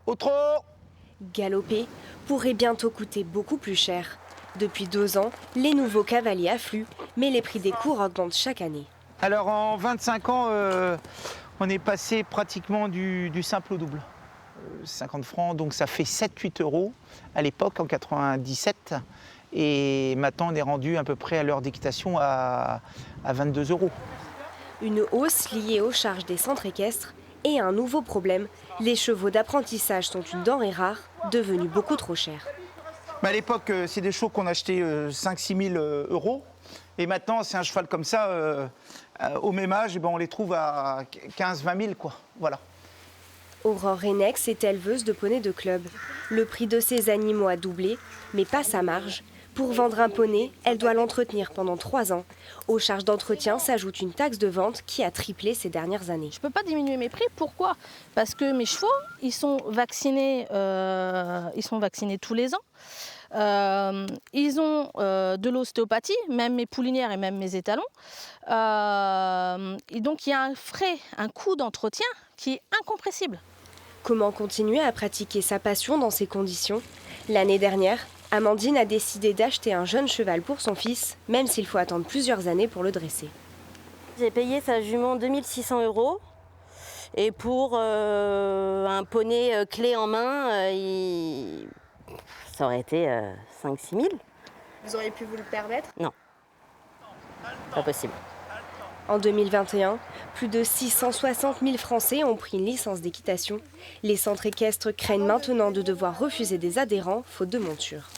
Au trot! Galoper pourrait bientôt coûter beaucoup plus cher. Depuis 2 ans, les nouveaux cavaliers affluent, mais les prix des cours augmentent chaque année. Alors en 25 ans, on est passé pratiquement du simple au double. 50 francs, donc ça fait 7-8 euros à l'époque, en 97. Et maintenant, on est rendu à peu près à l'heure d'équitation à 22 euros. Une hausse liée aux charges des centres équestres et un nouveau problème, les chevaux d'apprentissage sont une denrée rare, devenue beaucoup trop chère. À l'époque, c'est des chevaux qu'on achetait 5-6 000 euros. Et maintenant, c'est un cheval comme ça, au même âge, on les trouve à 15-20 000, quoi. Voilà. Aurore Renex est éleveuse de poneys de club. Le prix de ses animaux a doublé, mais pas sa marge. Pour vendre un poney, elle doit l'entretenir pendant 3 ans. Aux charges d'entretien s'ajoute une taxe de vente qui a triplé ces dernières années. Je ne peux pas diminuer mes prix. Pourquoi? Parce que mes chevaux, ils sont vaccinés tous les ans. Ils ont de l'ostéopathie, même mes poulinières et même mes étalons. Et donc il y a un coût d'entretien qui est incompressible. Comment continuer à pratiquer sa passion dans ces conditions? L'année dernière, Amandine a décidé d'acheter un jeune cheval pour son fils, même s'il faut attendre plusieurs années pour le dresser. J'ai payé sa jument 2600 euros. Et pour un poney clé en main, ça aurait été 5-6 000. Vous auriez pu vous le permettre? Non, pas possible. En 2021, plus de 660 000 Français ont pris une licence d'équitation. Les centres équestres craignent maintenant de devoir refuser des adhérents faute de monture.